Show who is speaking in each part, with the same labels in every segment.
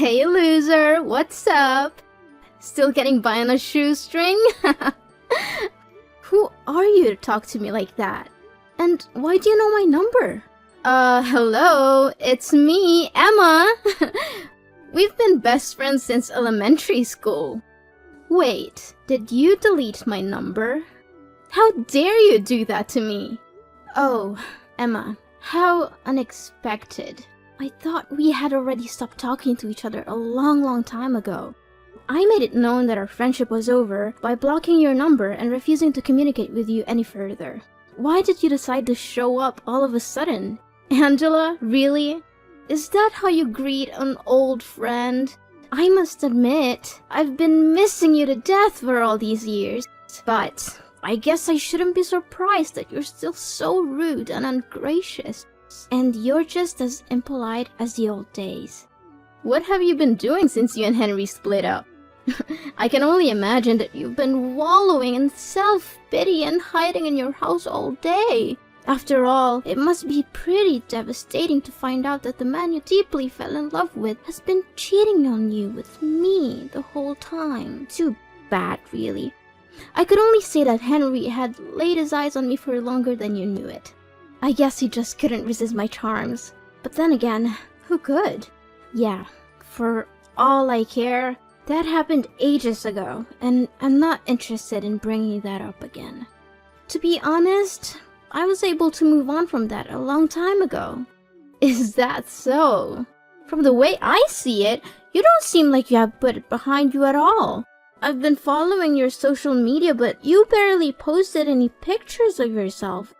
Speaker 1: Hey loser, what's up? Still getting by on a shoestring? Who are you to talk to me like that? And why do you know my number? Hello, it's me, Emma. We've been best friends since elementary school. Wait, did you delete my number? How dare you do that to me? Oh, Emma, how unexpected. I thought we had already stopped talking to each other a long time ago. I made it known that our friendship was over by blocking your number and refusing to communicate with you any further. Why did you decide to show up all of a sudden? Angela, really? Is that how you greet an old friend? I must admit, I've been missing you to death for all these years. But I guess I shouldn't be surprised that you're still so rude and ungracious. And you're just as impolite as the old days. What have you been doing since you and Henry split up? I can only imagine that you've been wallowing in self-pity and hiding in your house all day. After all, it must be pretty devastating to find out that the man you deeply fell in love with has been cheating on you with me the whole time. Too bad, really. I could only say that Henry had laid his eyes on me for longer than you knew it. I guess he just couldn't resist my charms. But then again, who could? Yeah, for all I care, that happened ages ago, and I'm not interested in bringing that up again. To be honest, I was able to move on from that a long time ago. Is that so? From the way I see it, you don't seem like you have put it behind you at all. I've been following your social media, but you barely posted any pictures of yourself.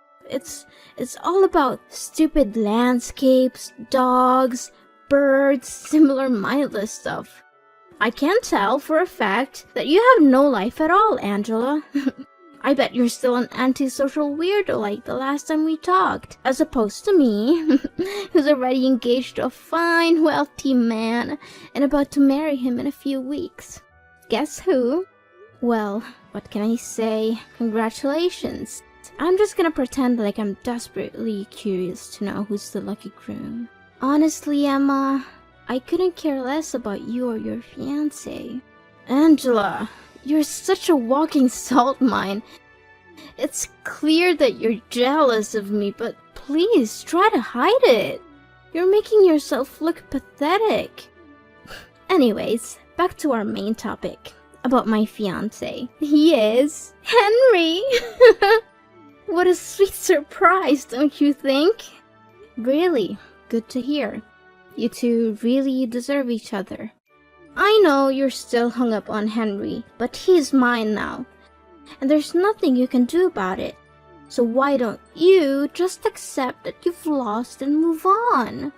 Speaker 1: It's all about stupid landscapes, dogs, birds, similar mindless stuff. I can tell for a fact that you have no life at all, Angela. I bet you're still an antisocial weirdo like the last time we talked, as opposed to me, who's already engaged to a fine, wealthy man and about to marry him in a few weeks. Guess who? Well, what can I say? Congratulations. I'm just gonna pretend like I'm desperately curious to know who's the lucky groom. Honestly, Emma, I couldn't care less about you or your fiancé. Angela, you're such a walking salt mine. It's clear that you're jealous of me, but please try to hide it. You're making yourself look pathetic. Anyways, back to our main topic, about my fiancé. He is Henry! What a sweet surprise, don't you think? Really, good to hear. You two really deserve each other. I know you're still hung up on Henry, but he's mine now. And there's nothing you can do about it. So why don't you just accept that you've lost and move on?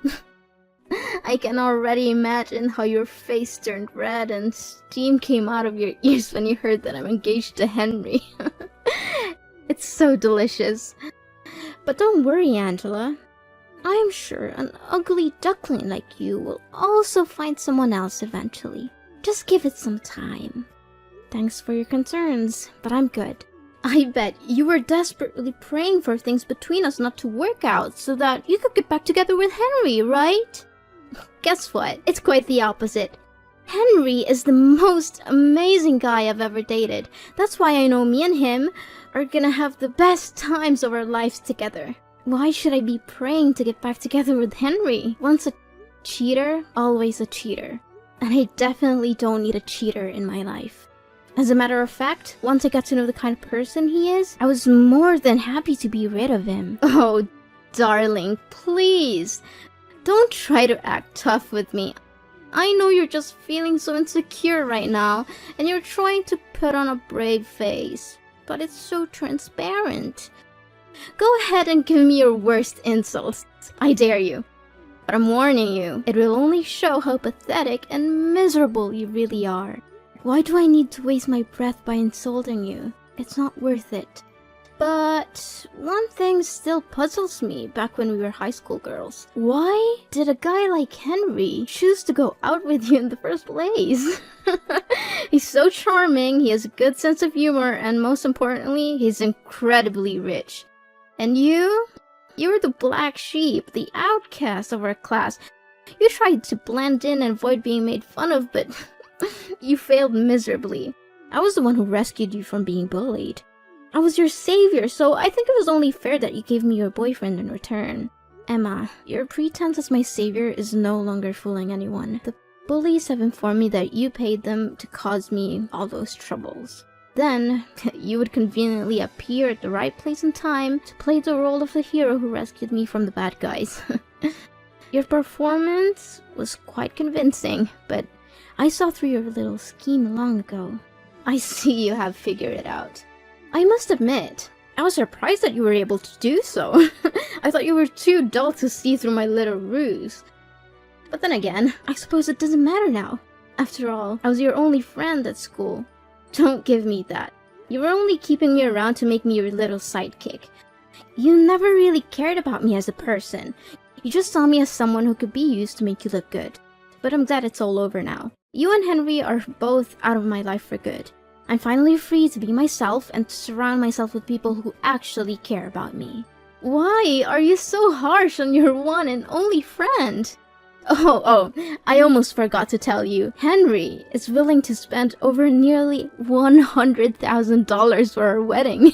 Speaker 1: I can already imagine how your face turned red and steam came out of your ears when you heard that I'm engaged to Henry. It's so delicious. But don't worry, Angela. I am sure an ugly duckling like you will also find someone else eventually. Just give it some time. Thanks for your concerns, but I'm good. I bet you were desperately praying for things between us not to work out so that you could get back together with Henry, right? Guess what? It's quite the opposite. Henry is the most amazing guy I've ever dated. That's why I know me and him are gonna have the best times of our lives together. Why should I be praying to get back together with Henry? Once a cheater, always a cheater. And I definitely don't need a cheater in my life. As a matter of fact, once I got to know the kind of person he is, I was more than happy to be rid of him. Oh, darling, please. Don't try to act tough with me. I know you're just feeling so insecure right now, and you're trying to put on a brave face. But it's so transparent. Go ahead and give me your worst insults. I dare you. But I'm warning you, it will only show how pathetic and miserable you really are. Why do I need to waste my breath by insulting you? It's not worth it. But one thing still puzzles me back when we were high school girls. Why did a guy like Henry choose to go out with you in the first place? He's so charming, he has a good sense of humor, and most importantly, he's incredibly rich. And you're the black sheep, the outcast of our class. You tried to blend in and avoid being made fun of, but you failed miserably. I was the one who rescued you from being bullied. I was your savior, so I think it was only fair that you gave me your boyfriend in return. Emma, your pretense as my savior is no longer fooling anyone. The bullies have informed me that you paid them to cause me all those troubles. Then, you would conveniently appear at the right place and time to play the role of the hero who rescued me from the bad guys. Your performance was quite convincing, but I saw through your little scheme long ago. I see you have figured it out. I must admit, I was surprised that you were able to do so. I thought you were too dull to see through my little ruse. But then again, I suppose it doesn't matter now. After all, I was your only friend at school. Don't give me that. You were only keeping me around to make me your little sidekick. You never really cared about me as a person. You just saw me as someone who could be used to make you look good. But I'm glad it's all over now. You and Henry are both out of my life for good. I'm finally free to be myself and to surround myself with people who actually care about me. Why are you so harsh on your one and only friend? Oh, I almost forgot to tell you. Henry is willing to spend over nearly $100,000 for our wedding.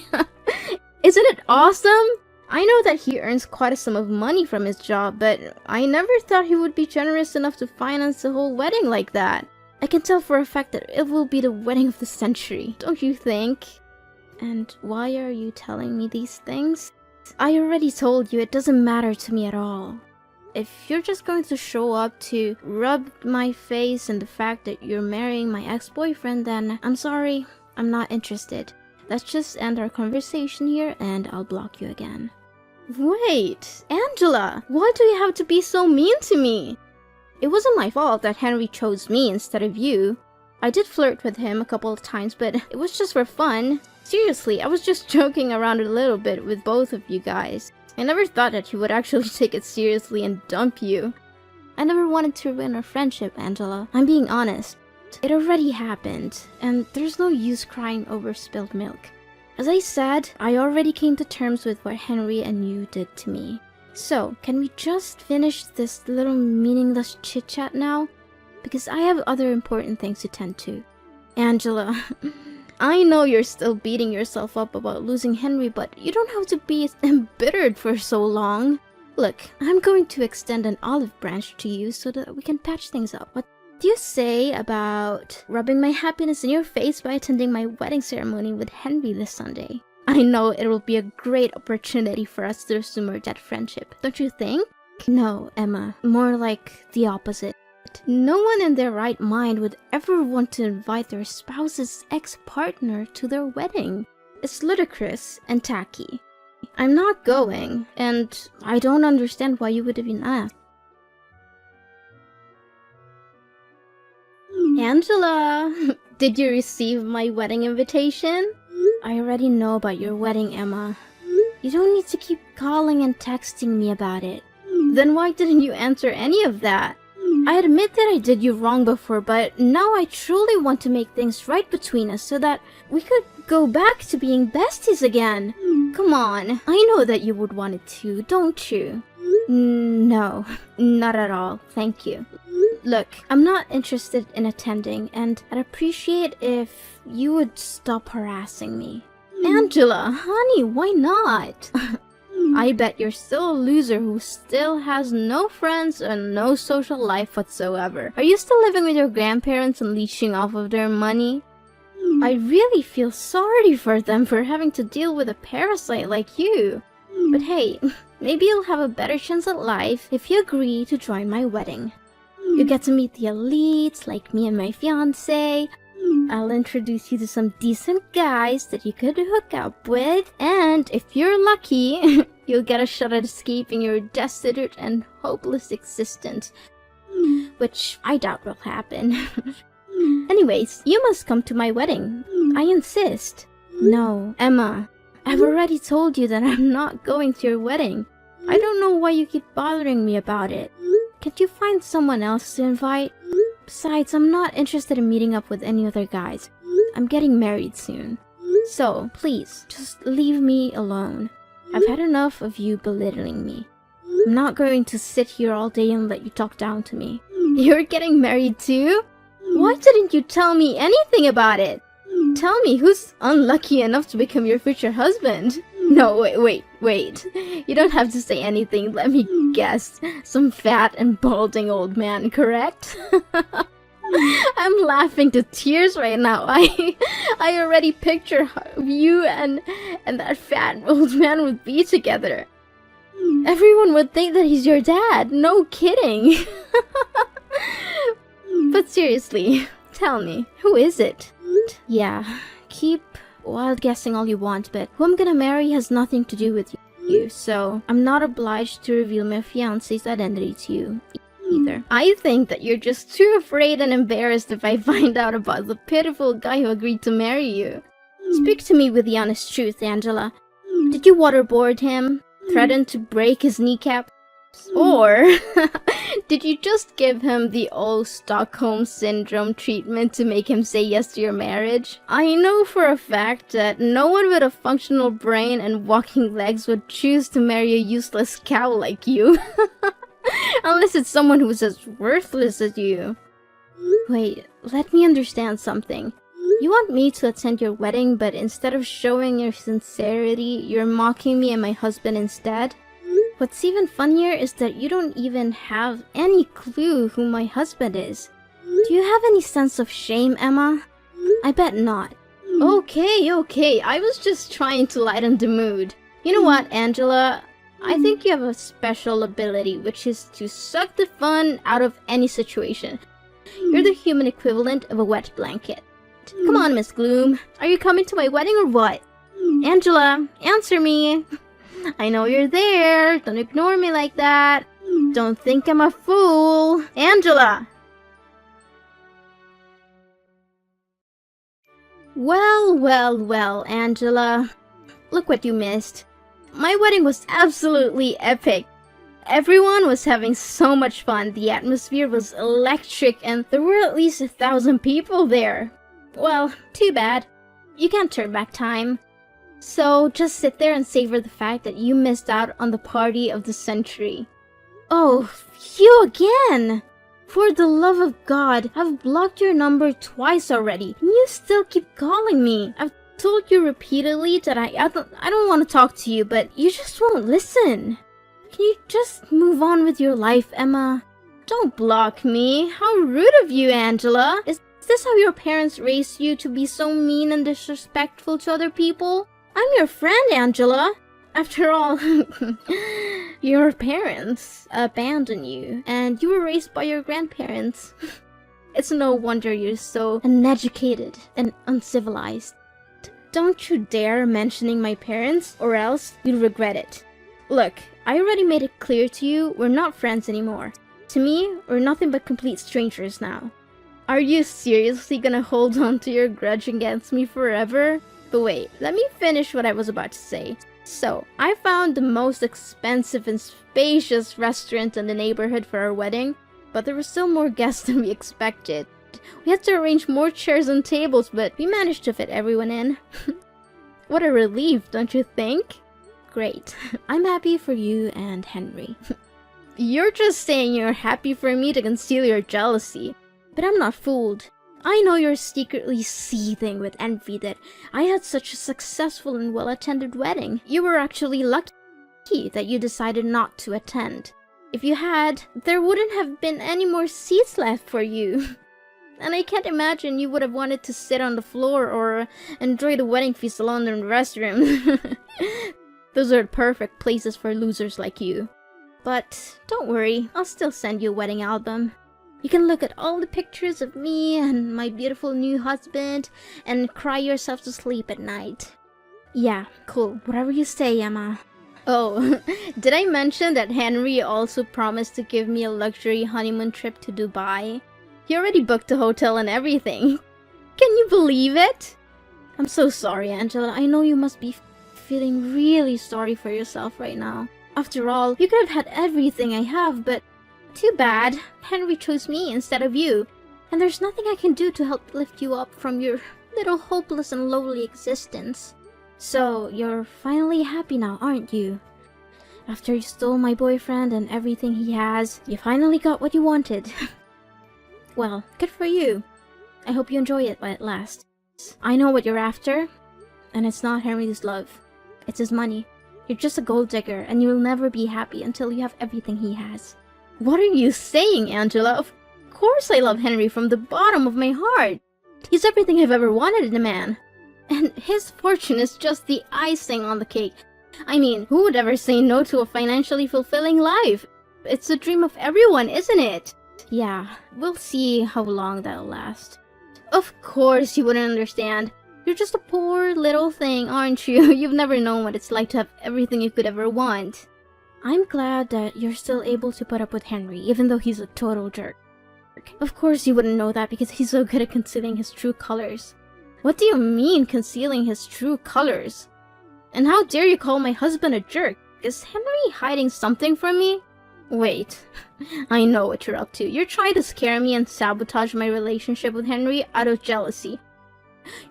Speaker 1: Isn't it awesome? I know that he earns quite a sum of money from his job, but I never thought he would be generous enough to finance the whole wedding like that. I can tell for a fact that it will be the wedding of the century, don't you think? And why are you telling me these things? I already told you it doesn't matter to me at all. If you're just going to show up to rub my face in the fact that you're marrying my ex-boyfriend, then I'm sorry, I'm not interested. Let's just end our conversation here and I'll block you again. Wait, Angela, why do you have to be so mean to me? It wasn't my fault that Henry chose me instead of you. I did flirt with him a couple of times, but it was just for fun. Seriously, I was just joking around a little bit with both of you guys. I never thought that he would actually take it seriously and dump you. I never wanted to ruin our friendship, Angela. I'm being honest. It already happened, and there's no use crying over spilled milk. As I said, I already came to terms with what Henry and you did to me. So, can we just finish this little meaningless chit-chat now? Because I have other important things to tend to. Angela, I know you're still beating yourself up about losing Henry, but you don't have to be embittered for so long. Look, I'm going to extend an olive branch to you so that we can patch things up. What do you say about rubbing my happiness in your face by attending my wedding ceremony with Henry this Sunday? I know it will be a great opportunity for us to resume our dead friendship, don't you think? No, Emma, more like the opposite. No one in their right mind would ever want to invite their spouse's ex-partner to their wedding. It's ludicrous and tacky. I'm not going, and I don't understand why you would even ask. Angela, did you receive my wedding invitation? I already know about your wedding, Emma. You don't need to keep calling and texting me about it. Then why didn't you answer any of that? I admit that I did you wrong before, but now I truly want to make things right between us so that we could go back to being besties again. Come on, I know that you would want it too, don't you? No, not at all, thank you. Look, I'm not interested in attending, and I'd appreciate if you would stop harassing me. Angela, honey, why not? I bet you're still a loser who still has no friends and no social life whatsoever. Are you still living with your grandparents and leeching off of their money? I really feel sorry for them for having to deal with a parasite like you. But hey, maybe you'll have a better chance at life if you agree to join my wedding. You get to meet the elites like me and my fiancé. I'll introduce you to some decent guys that you could hook up with, and if you're lucky, you'll get a shot at escaping your destitute and hopeless existence, which I doubt will happen. Anyways, you must come to my wedding. I insist. No, Emma, I've already told you that I'm not going to your wedding. I don't know why you keep bothering me about it. Can't you find someone else to invite? Besides, I'm not interested in meeting up with any other guys. I'm getting married soon. So, please, just leave me alone. I've had enough of you belittling me. I'm not going to sit here all day and let you talk down to me. You're getting married too? Why didn't you tell me anything about it? Tell me, who's unlucky enough to become your future husband? No, wait. You don't have to say anything. Let me guess. Some fat and balding old man, correct? I'm laughing to tears right now. I already picture how you and that fat old man would be together. Everyone would think that he's your dad. No kidding. But seriously, tell me, who is it? Yeah, keep wild guessing all you want, but who I'm gonna marry has nothing to do with you, so I'm not obliged to reveal my fiancé's identity to you either. I think that you're just too afraid and embarrassed if I find out about the pitiful guy who agreed to marry you. Speak to me with the honest truth, Angela. Did you waterboard him? Threaten to break his kneecap? Or did you just give him the old Stockholm Syndrome treatment to make him say yes to your marriage? I know for a fact that no one with a functional brain and walking legs would choose to marry a useless cow like you. Unless it's someone who's as worthless as you. Wait, let me understand something. You want me to attend your wedding, but instead of showing your sincerity, you're mocking me and my husband instead? What's even funnier is that you don't even have any clue who my husband is. Do you have any sense of shame, Emma? I bet not. Okay, I was just trying to lighten the mood. You know what, Angela? I think you have a special ability, which is to suck the fun out of any situation. You're the human equivalent of a wet blanket. Come on, Miss Gloom. Are you coming to my wedding or what? Angela, answer me. I know you're there. Don't ignore me like that. Don't think I'm a fool. Angela! Well, Angela. Look what you missed. My wedding was absolutely epic. Everyone was having so much fun. The atmosphere was electric and there were at least 1,000 people there. Well, too bad. You can't turn back time. So just sit there and savor the fact that you missed out on the party of the century. Oh, you again! For the love of God, I've blocked your number twice already, and you still keep calling me. I've told you repeatedly that I don't want to talk to you, but you just won't listen. Can you just move on with your life, Emma? Don't block me. How rude of you, Angela. Is this how your parents raised you, to be so mean and disrespectful to other people? I'm your friend, Angela. After all, your parents abandoned you, and you were raised by your grandparents. It's no wonder you're so uneducated and uncivilized. Don't you dare mentioning my parents, or else you'll regret it. Look, I already made it clear to you we're not friends anymore. To me, we're nothing but complete strangers now. Are you seriously gonna hold on to your grudge against me forever? But wait, let me finish what I was about to say. So, I found the most expensive and spacious restaurant in the neighborhood for our wedding, but there were still more guests than we expected. We had to arrange more chairs and tables, but we managed to fit everyone in. What a relief, don't you think? Great. I'm happy for you and Henry. You're just saying you're happy for me to conceal your jealousy. But I'm not fooled. I know you're secretly seething with envy that I had such a successful and well-attended wedding. You were actually lucky that you decided not to attend. If you had, there wouldn't have been any more seats left for you. And I can't imagine you would have wanted to sit on the floor or enjoy the wedding feast alone in the restroom. Those are perfect places for losers like you. But don't worry, I'll still send you a wedding album. You can look at all the pictures of me and my beautiful new husband and cry yourself to sleep at night. Yeah, cool. Whatever you say, Emma. Oh, did I mention that Henry also promised to give me a luxury honeymoon trip to Dubai? He already booked the hotel and everything. Can you believe it? I'm so sorry, Angela. I know you must be feeling really sorry for yourself right now. After all, you could have had everything I have, but too bad. Henry chose me instead of you. And there's nothing I can do to help lift you up from your little hopeless and lowly existence. So, you're finally happy now, aren't you? After you stole my boyfriend and everything he has, you finally got what you wanted. Well, good for you. I hope you enjoy it while it lasts. I know what you're after, and it's not Henry's love. It's his money. You're just a gold digger, and you'll never be happy until you have everything he has. What are you saying, Angela? Of course I love Henry from the bottom of my heart. He's everything I've ever wanted in a man. And his fortune is just the icing on the cake. I mean, who would ever say no to a financially fulfilling life? It's the dream of everyone, isn't it? Yeah, we'll see how long that'll last. Of course you wouldn't understand. You're just a poor little thing, aren't you? You've never known what it's like to have everything you could ever want. I'm glad that you're still able to put up with Henry, even though he's a total jerk. Of course you wouldn't know that because he's so good at concealing his true colors. What do you mean, concealing his true colors? And how dare you call my husband a jerk? Is Henry hiding something from me? Wait, I know what you're up to. You're trying to scare me and sabotage my relationship with Henry out of jealousy.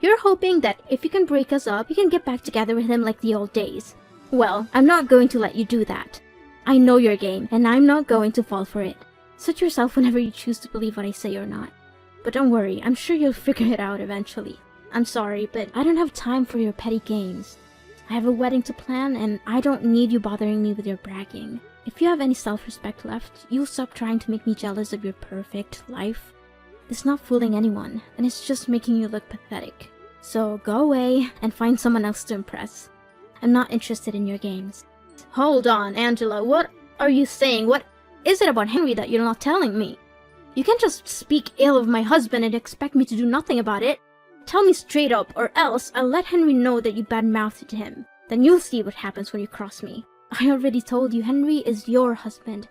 Speaker 1: You're hoping that if you can break us up, you can get back together with him like the old days. Well, I'm not going to let you do that. I know your game, and I'm not going to fall for it. Suit yourself whenever you choose to believe what I say or not. But don't worry, I'm sure you'll figure it out eventually. I'm sorry, but I don't have time for your petty games. I have a wedding to plan, and I don't need you bothering me with your bragging. If you have any self-respect left, you'll stop trying to make me jealous of your perfect life. It's not fooling anyone, and it's just making you look pathetic. So go away and find someone else to impress. I'm not interested in your games. Hold on, Angela, what are you saying? What is it about Henry that you're not telling me? You can't just speak ill of my husband and expect me to do nothing about it. Tell me straight up, or else I'll let Henry know that you bad-mouthed him. Then you'll see what happens when you cross me. I already told you Henry is your husband.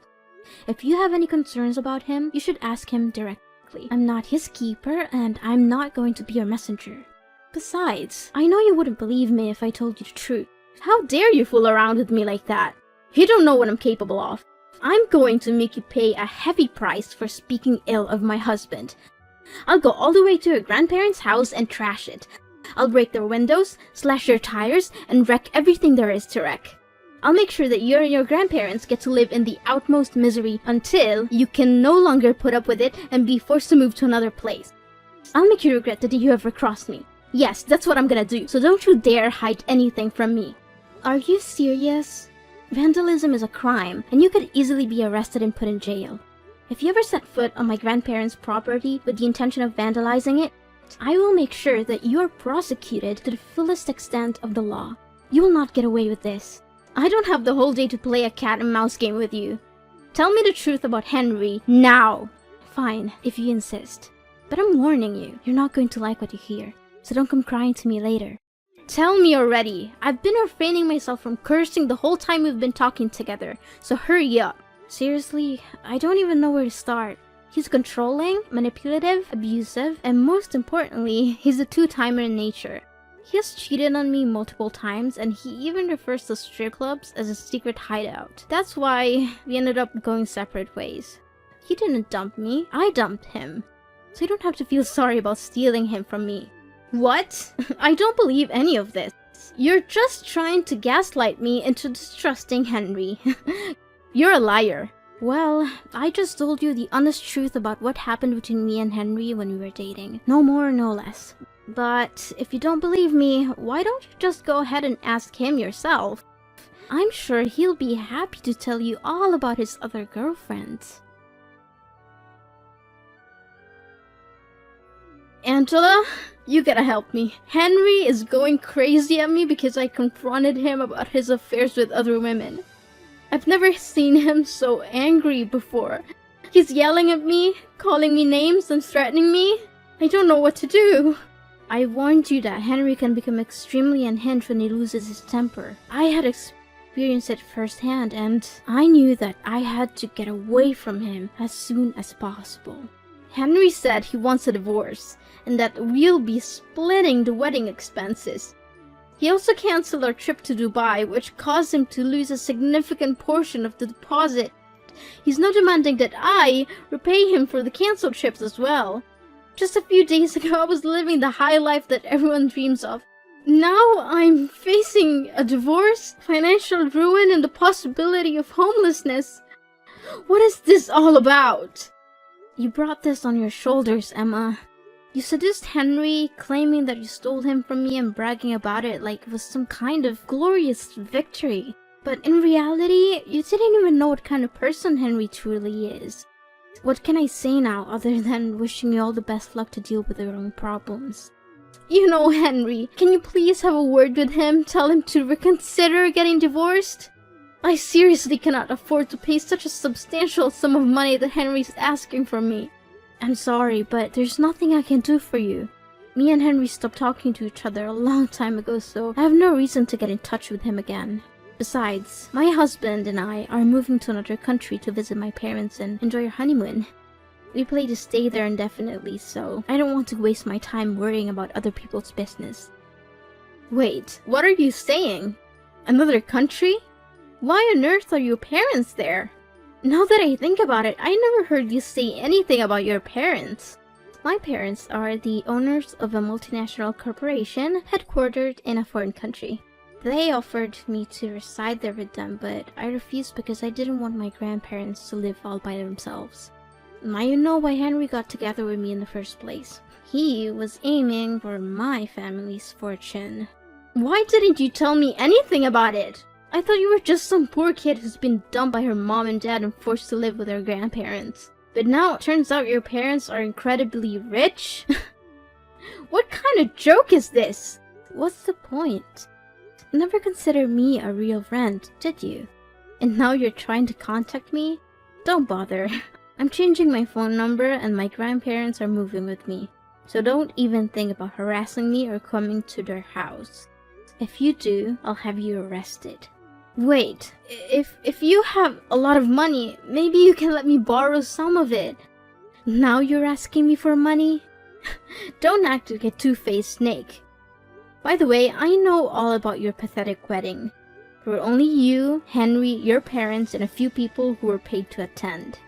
Speaker 1: If you have any concerns about him, you should ask him directly. I'm not his keeper, and I'm not going to be your messenger. Besides, I know you wouldn't believe me if I told you the truth. How dare you fool around with me like that? You don't know what I'm capable of. I'm going to make you pay a heavy price for speaking ill of my husband. I'll go all the way to your grandparents' house and trash it. I'll break their windows, slash your tires, and wreck everything there is to wreck. I'll make sure that you and your grandparents get to live in the utmost misery until you can no longer put up with it and be forced to move to another place. I'll make you regret the day you ever crossed me. Yes, that's what I'm gonna do, so don't you dare hide anything from me. Are you serious? Vandalism is a crime, and you could easily be arrested and put in jail. If you ever set foot on my grandparents' property with the intention of vandalizing it, I will make sure that you are prosecuted to the fullest extent of the law. You will not get away with this. I don't have the whole day to play a cat and mouse game with you. Tell me the truth about Henry, now! Fine, if you insist. But I'm warning you, you're not going to like what you hear, so don't come crying to me later. Tell me already! I've been refraining myself from cursing the whole time we've been talking together, so hurry up. Seriously, I don't even know where to start. He's controlling, manipulative, abusive, and most importantly, he's a two-timer in nature. He has cheated on me multiple times, and he even refers to strip clubs as a secret hideout. That's why we ended up going separate ways. He didn't dump me, I dumped him. So you don't have to feel sorry about stealing him from me. What? I don't believe any of this. You're just trying to gaslight me into distrusting Henry. You're a liar. Well, I just told you the honest truth about what happened between me and Henry when we were dating. No more, no less. But if you don't believe me, why don't you just go ahead and ask him yourself? I'm sure he'll be happy to tell you all about his other girlfriends. Angela, you gotta help me. Henry is going crazy at me because I confronted him about his affairs with other women. I've never seen him so angry before. He's yelling at me, calling me names, and threatening me. I don't know what to do. I warned you that Henry can become extremely unhinged when he loses his temper. I had experienced it firsthand, and I knew that I had to get away from him as soon as possible. Henry said he wants a divorce, and that we'll be splitting the wedding expenses. He also canceled our trip to Dubai, which caused him to lose a significant portion of the deposit. He's now demanding that I repay him for the canceled trips as well. Just a few days ago, I was living the high life that everyone dreams of. Now I'm facing a divorce, financial ruin, and the possibility of homelessness. What is this all about? You brought this on your shoulders, Emma. You seduced Henry, claiming that you stole him from me and bragging about it like it was some kind of glorious victory. But in reality, you didn't even know what kind of person Henry truly is. What can I say now other than wishing you all the best luck to deal with your own problems? You know Henry, can you please have a word with him? Tell him to reconsider getting divorced? I seriously cannot afford to pay such a substantial sum of money that Henry's asking from me. I'm sorry, but there's nothing I can do for you. Me and Henry stopped talking to each other a long time ago, so I have no reason to get in touch with him again. Besides, my husband and I are moving to another country to visit my parents and enjoy our honeymoon. We plan to stay there indefinitely, so I don't want to waste my time worrying about other people's business. Wait, what are you saying? Another country? Why on earth are your parents there? Now that I think about it, I never heard you say anything about your parents. My parents are the owners of a multinational corporation headquartered in a foreign country. They offered me to reside there with them, but I refused because I didn't want my grandparents to live all by themselves. Now you know why Henry got together with me in the first place. He was aiming for my family's fortune. Why didn't you tell me anything about it? I thought you were just some poor kid who's been dumped by her mom and dad and forced to live with her grandparents. But now it turns out your parents are incredibly rich? What kind of joke is this? What's the point? Never considered me a real friend, did you? And now you're trying to contact me? Don't bother. I'm changing my phone number and my grandparents are moving with me. So don't even think about harassing me or coming to their house. If you do, I'll have you arrested. Wait, if you have a lot of money, maybe you can let me borrow some of it. Now you're asking me for money? Don't act like a two-faced snake. By the way, I know all about your pathetic wedding. There were only you, Henry, your parents, and a few people who were paid to attend.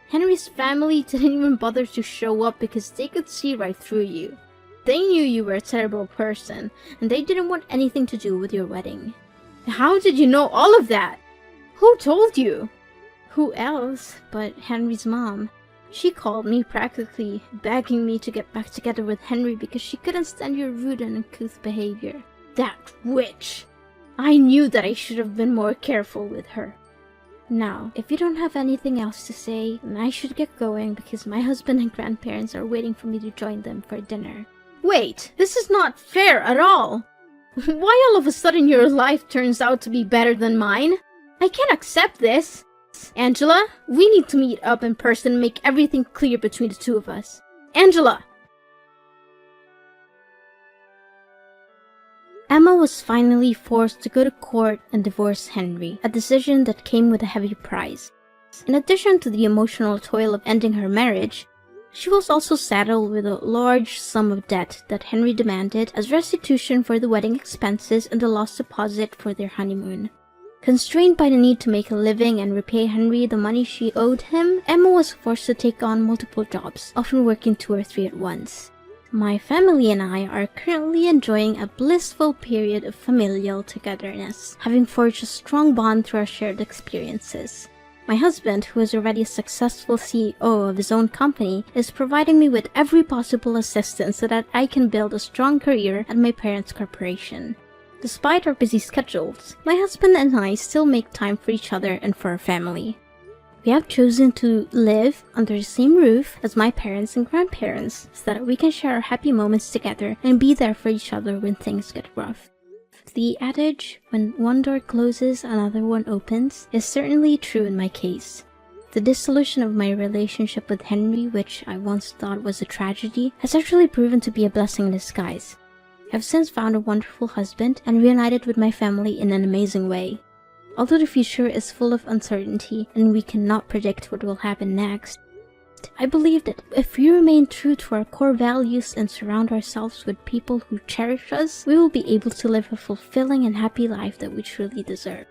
Speaker 1: Henry's family didn't even bother to show up because they could see right through you. They knew you were a terrible person, and they didn't want anything to do with your wedding. How did you know all of that? Who told you? Who else but Henry's mom? She called me practically begging me to get back together with Henry because she couldn't stand your rude and uncouth behavior. That witch! I knew that I should have been more careful with her. Now, if you don't have anything else to say, then I should get going because my husband and grandparents are waiting for me to join them for dinner. Wait, this is not fair at all! Why all of a sudden your life turns out to be better than mine? I can't accept this! Angela, we need to meet up in person and make everything clear between the two of us. Angela! Emma was finally forced to go to court and divorce Henry, a decision that came with a heavy price. In addition to the emotional toil of ending her marriage, she was also saddled with a large sum of debt that Henry demanded as restitution for the wedding expenses and the lost deposit for their honeymoon. Constrained by the need to make a living and repay Henry the money she owed him, Emma was forced to take on multiple jobs, often working 2 or 3 at once. My family and I are currently enjoying a blissful period of familial togetherness, having forged a strong bond through our shared experiences. My husband, who is already a successful CEO of his own company, is providing me with every possible assistance so that I can build a strong career at my parents' corporation. Despite our busy schedules, my husband and I still make time for each other and for our family. We have chosen to live under the same roof as my parents and grandparents so that we can share our happy moments together and be there for each other when things get rough. The adage, when one door closes, another one opens, is certainly true in my case. The dissolution of my relationship with Henry, which I once thought was a tragedy, has actually proven to be a blessing in disguise. I have since found a wonderful husband and reunited with my family in an amazing way. Although the future is full of uncertainty and we cannot predict what will happen next, I believe that if we remain true to our core values and surround ourselves with people who cherish us, we will be able to live a fulfilling and happy life that we truly deserve.